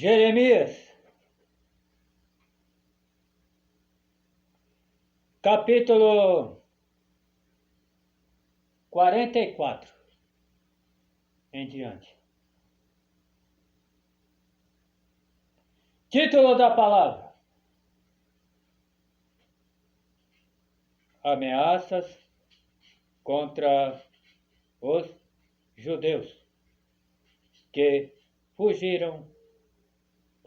Jeremias, capítulo 44 em diante. Título da palavra: Ameaças contra os judeus que fugiram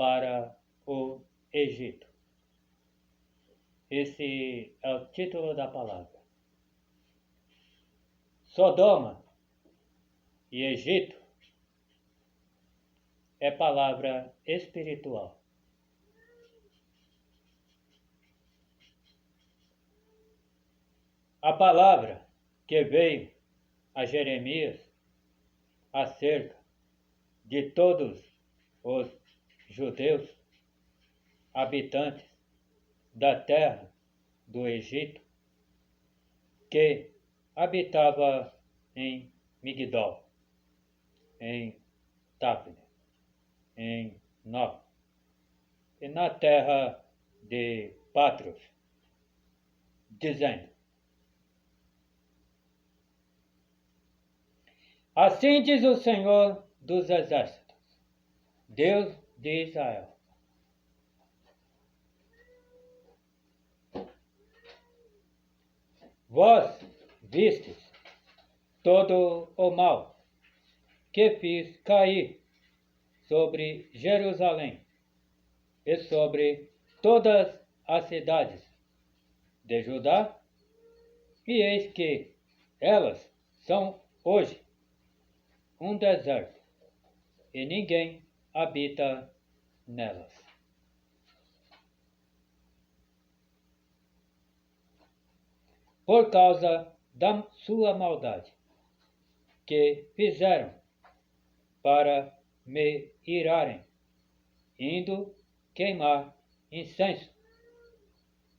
para o Egito. Esse é o título da palavra. Sodoma e Egito é palavra espiritual. A palavra que veio a Jeremias acerca de todos os judeus habitantes da terra do Egito que habitava em Migdol, em Táfne, em Nó e na terra de Patros, dizendo: Assim diz o Senhor dos Exércitos, Deus de Israel: Vós vistes todo o mal que fiz cair sobre Jerusalém e sobre todas as cidades de Judá, e eis que elas são hoje um deserto, e ninguém habita nelas. Por causa da sua maldade, que fizeram para me irarem, indo queimar incenso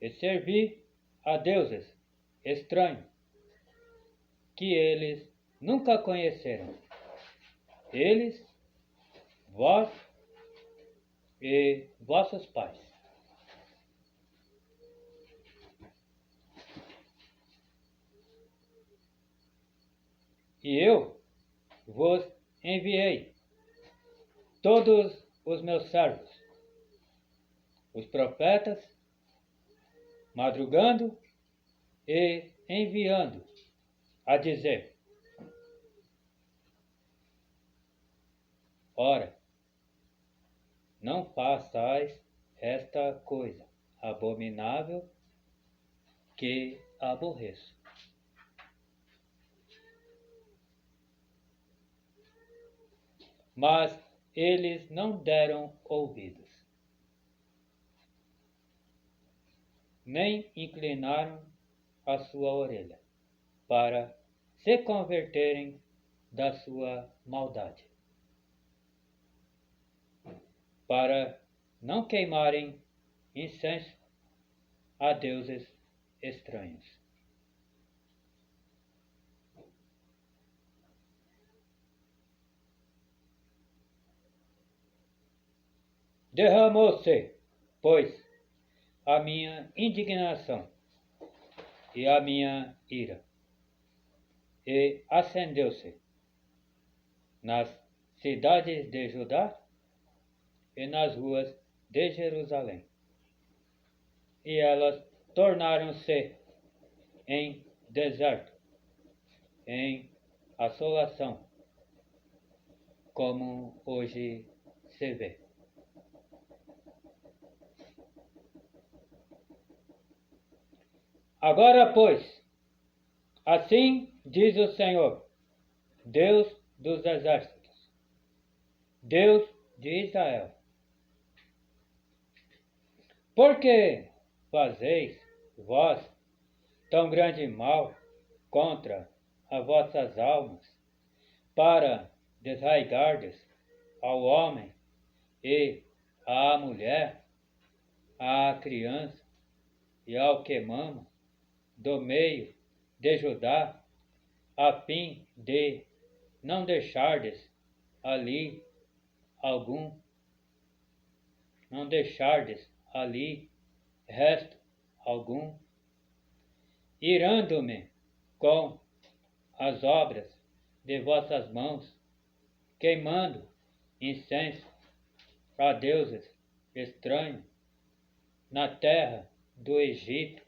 e servir a deuses estranhos, que eles nunca conheceram, eles, vós e vossos pais. E eu vos enviei todos os meus servos, os profetas, madrugando e enviando a dizer: Ora, não façais esta coisa abominável que aborreço. Mas eles não deram ouvidos, nem inclinaram a sua orelha, para se converterem da sua maldade, para não queimarem incenso a deuses estranhos. Derramou-se, pois, a minha indignação e a minha ira, e acendeu-se nas cidades de Judá e nas ruas de Jerusalém, e elas tornaram-se em deserto, em assolação, como hoje se vê. Agora, pois, assim diz o Senhor, Deus dos exércitos, Deus de Israel: Por que fazeis vós tão grande mal contra as vossas almas, para desraigardes ao homem e à mulher, à criança e ao que mama, do meio de Judá, a fim de não deixardes ali algum não deixardes ali resto algum, irando-me com as obras de vossas mãos, queimando incenso a deuses estranhos, na terra do Egito,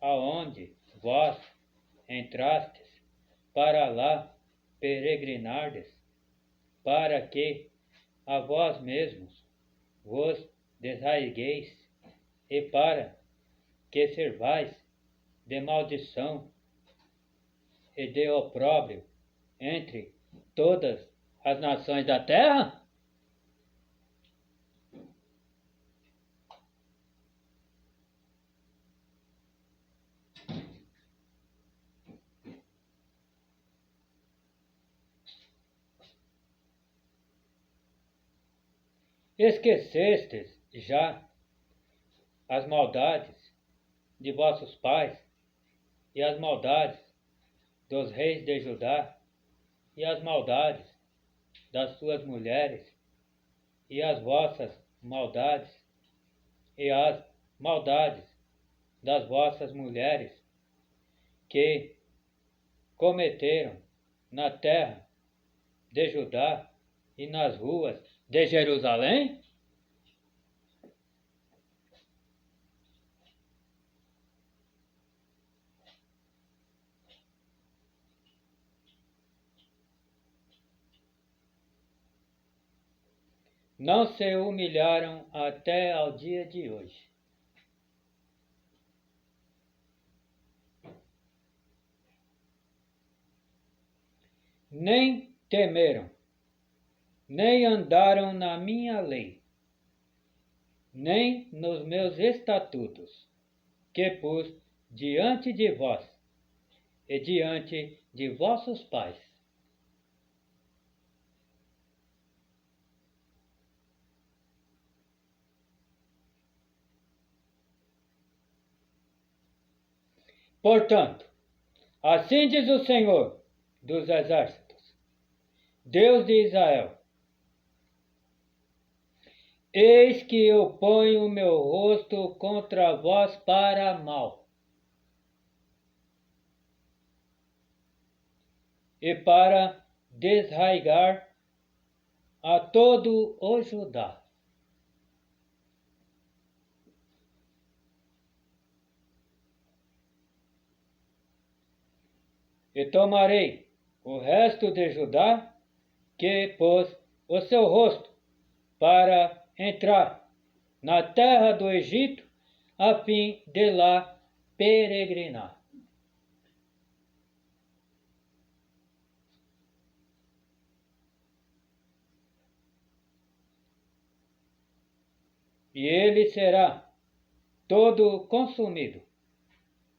aonde vós entrastes, para lá peregrinardes, para que a vós mesmos vos desarraigueis, e para que servais de maldição e de opróbrio entre todas as nações da terra? Esquecestes já as maldades de vossos pais e as maldades dos reis de Judá e as maldades das suas mulheres e as vossas maldades e as maldades das vossas mulheres que cometeram na terra de Judá e nas ruas de Jerusalém? Não se humilharam até ao dia de hoje. Nem temeram, nem andaram na minha lei, nem nos meus estatutos, que pus diante de vós e diante de vossos pais. Portanto, assim diz o Senhor dos Exércitos, Deus de Israel: eis que eu ponho o meu rosto contra vós para mal, e para desraigar a todo o Judá. E tomarei o resto de Judá, que pôs o seu rosto para entrar na terra do Egito, a fim de lá peregrinar. E ele será todo consumido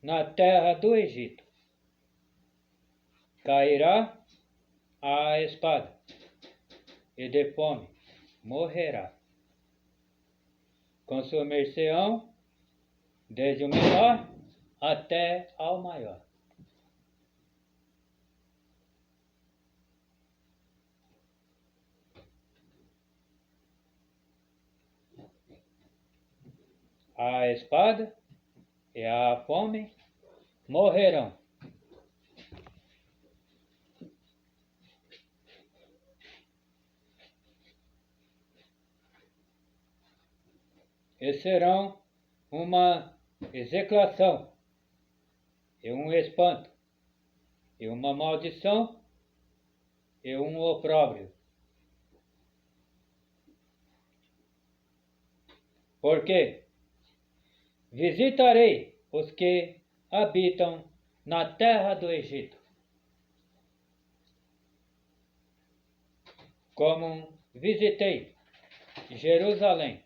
na terra do Egito. Cairá a espada, e de fome morrerá. Consumir-se-ão desde o menor até ao maior. A espada e a fome morrerão. E serão uma execração, e um espanto, e uma maldição, e um opróbrio. Porque visitarei os que habitam na terra do Egito, como visitei Jerusalém,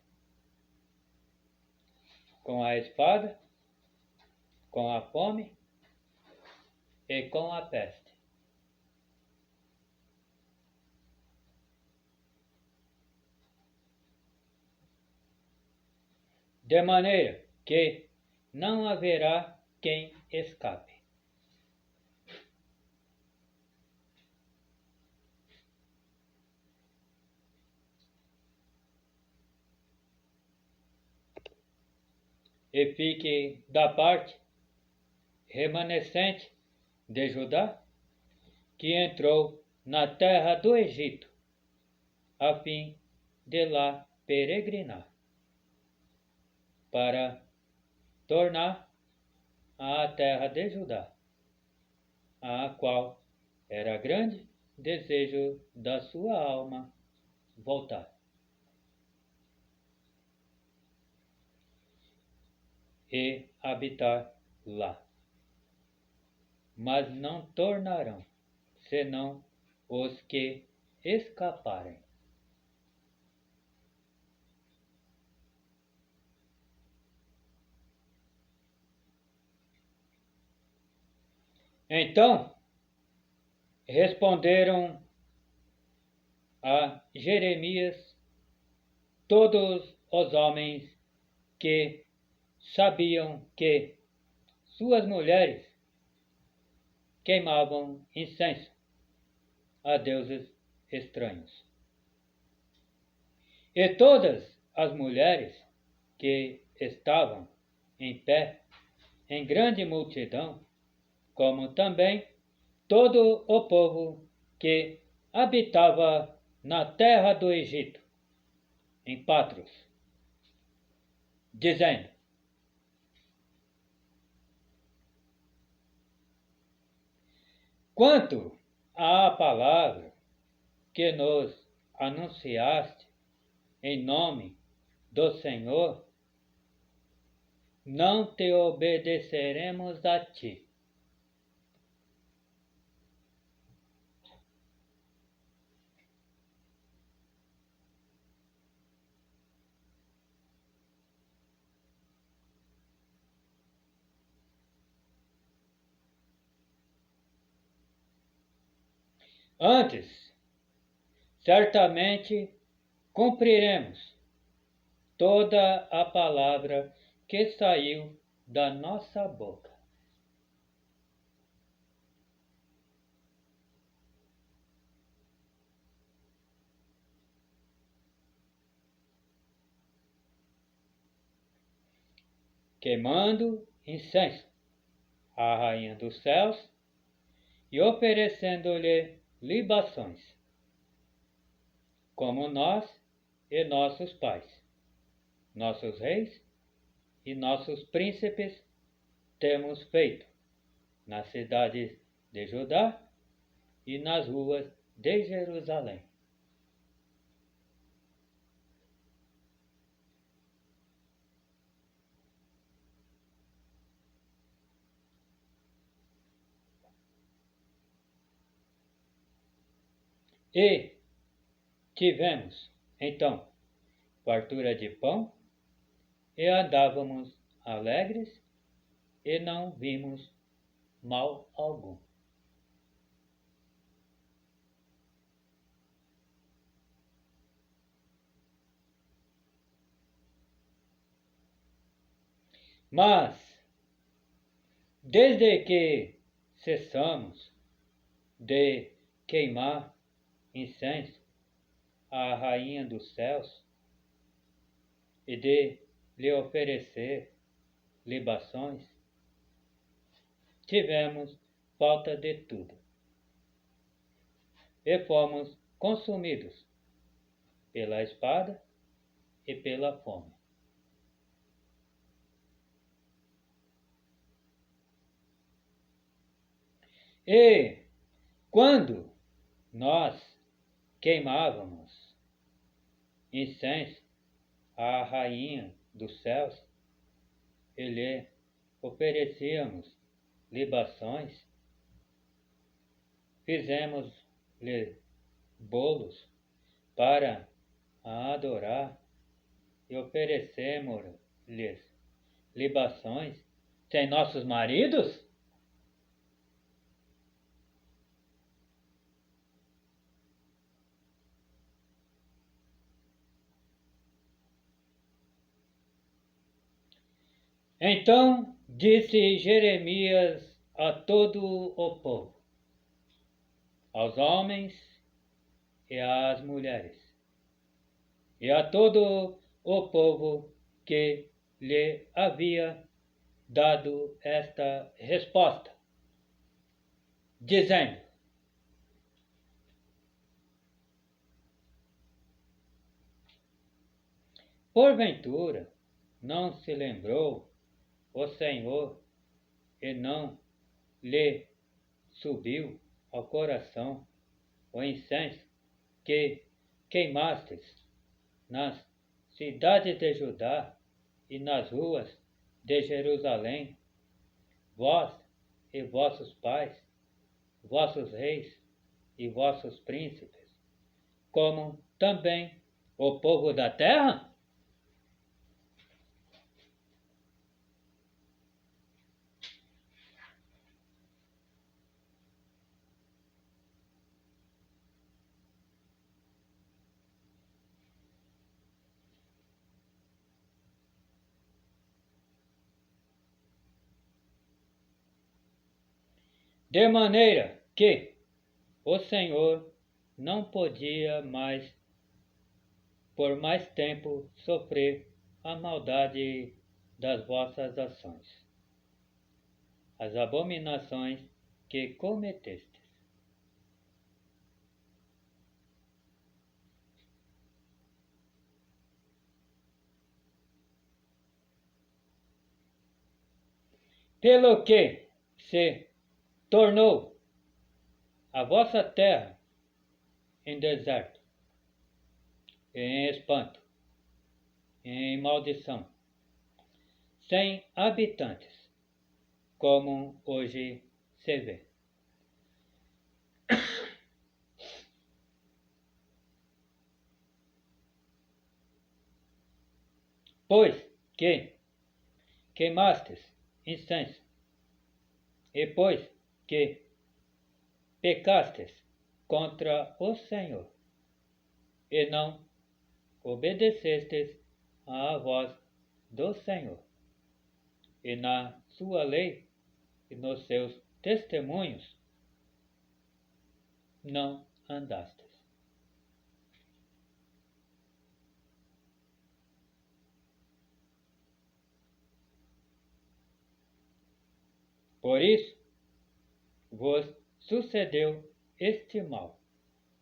com a espada, com a fome e com a peste. De maneira que não haverá quem escape. e fique da parte remanescente de Judá, que entrou na terra do Egito, a fim de lá peregrinar, para tornar à terra de Judá, a qual era grande desejo da sua alma voltar. E habitar lá. Mas não tornarão, senão os que escaparem. Então responderam a Jeremias todos os homens que sabiam que suas mulheres queimavam incenso a deuses estranhos. E todas as mulheres que estavam em pé, em grande multidão, como também todo o povo que habitava na terra do Egito, em Patros, dizendo: quanto à palavra que nos anunciaste em nome do Senhor, não te obedeceremos a ti. Antes, certamente cumpriremos toda a palavra que saiu da nossa boca. Queimando incenso à Rainha dos Céus e oferecendo-lhe libações, como nós e nossos pais, nossos reis e nossos príncipes temos feito nas cidades de Judá e nas ruas de Jerusalém. E tivemos, então, fartura de pão, e andávamos alegres, e não vimos mal algum. Mas, desde que cessamos de queimar incenso à Rainha dos Céus e de lhe oferecer libações, tivemos falta de tudo e fomos consumidos pela espada e pela fome. E quando nós queimávamos incenso à Rainha dos Céus e lhe oferecíamos libações, fizemos-lhe bolos para a adorar e oferecemos-lhes libações sem nossos maridos? Então disse Jeremias a todo o povo, aos homens e às mulheres, e a todo o povo que lhe havia dado esta resposta, dizendo: porventura não se lembrou o Senhor e não lhe subiu ao coração o incenso que queimastes nas cidades de Judá e nas ruas de Jerusalém, vós e vossos pais, vossos reis e vossos príncipes, como também o povo da terra? De maneira que o Senhor não podia mais, por mais tempo, sofrer a maldade das vossas ações, as abominações que cometestes. Pelo que se tornou a vossa terra em deserto, em espanto, em maldição, sem habitantes, como hoje se vê. Pois que queimastes incenso, e pois que pecastes contra o Senhor, e não obedecestes à voz do Senhor, e na sua lei e nos seus testemunhos não andastes. Por isso vos sucedeu este mal,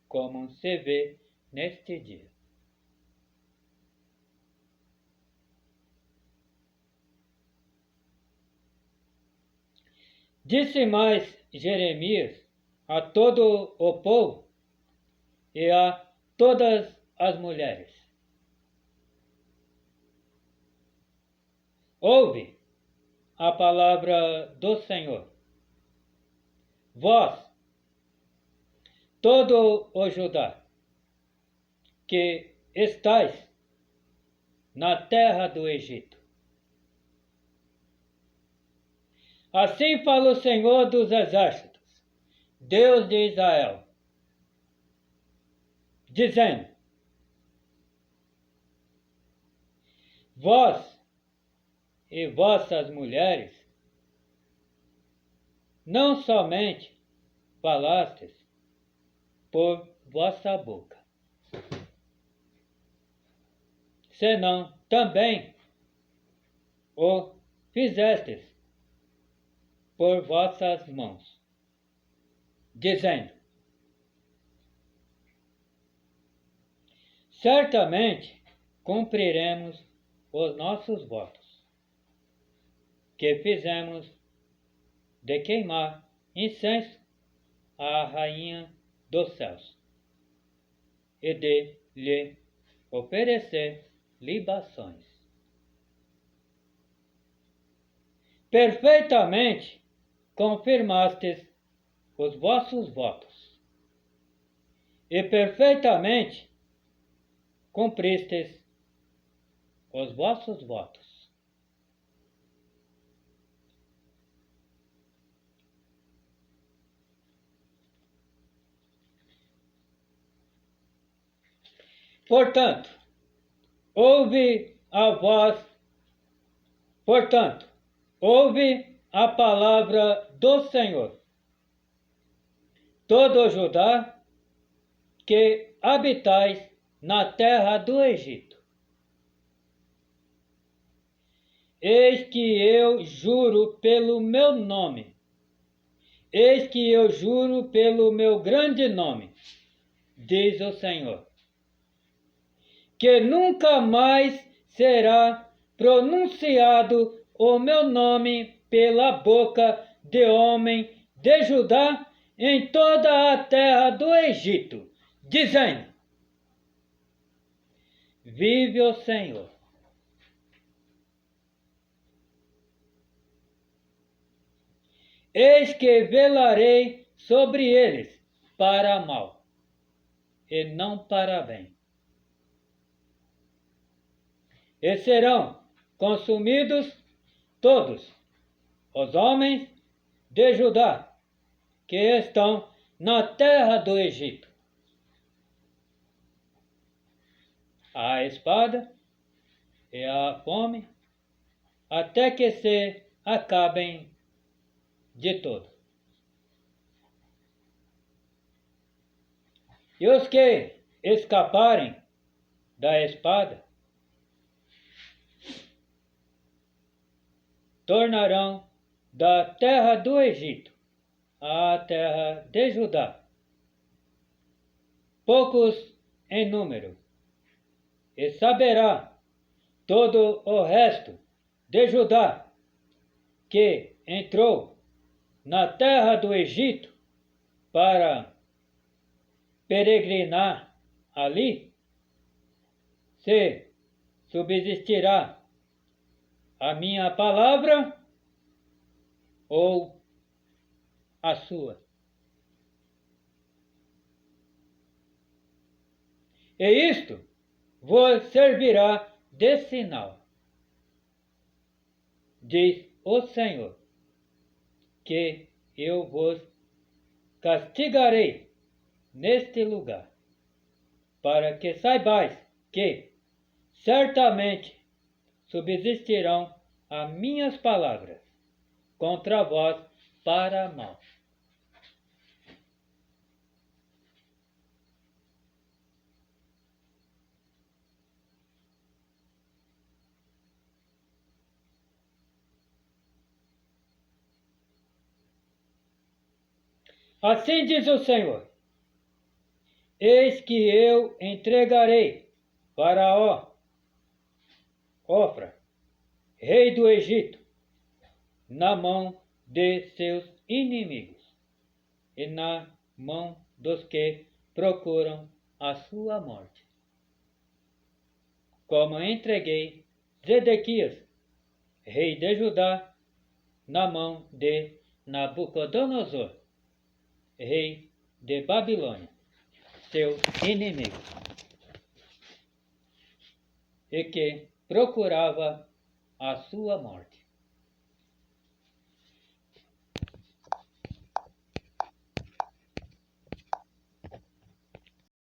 como se vê neste dia. Disse mais Jeremias a todo o povo e a todas as mulheres: ouve a palavra do Senhor. Vós, todo o Judá, que estáis na terra do Egito. Assim fala o Senhor dos Exércitos, Deus de Israel, dizendo: vós e vossas mulheres não somente falastes por vossa boca, senão também o fizestes por vossas mãos, dizendo: certamente cumpriremos os nossos votos, que fizemos de queimar incenso à rainha dos céus e de lhe oferecer libações. Perfeitamente confirmastes os vossos votos e perfeitamente cumpristes os vossos votos. Portanto, ouve a palavra do Senhor, todo o Judá que habitais na terra do Egito. Eis que eu juro pelo meu nome, eis que eu juro pelo meu grande nome, diz o Senhor, que nunca mais será pronunciado o meu nome pela boca de homem de Judá em toda a terra do Egito, dizendo: Vive o Senhor. Eis que velarei sobre eles para mal, e não para bem. E serão consumidos todos os homens de Judá que estão na terra do Egito. A espada e a fome, até que se acabem de todo. E os que escaparem da espada tornarão da terra do Egito à terra de Judá, poucos em número, e saberá todo o resto de Judá que entrou na terra do Egito para peregrinar ali, se subsistirá a minha palavra ou a sua. E isto vos servirá de sinal, diz o Senhor, que eu vos castigarei neste lugar, para que saibais que certamente subsistirão as minhas palavras contra vós para mal. Assim diz o Senhor: Eis que eu entregarei Faraó, Ofra, rei do Egito, na mão de seus inimigos e na mão dos que procuram a sua morte. Como entreguei Zedequias, rei de Judá, na mão de Nabucodonosor, rei de Babilônia, seu inimigo, e que procurava a sua morte.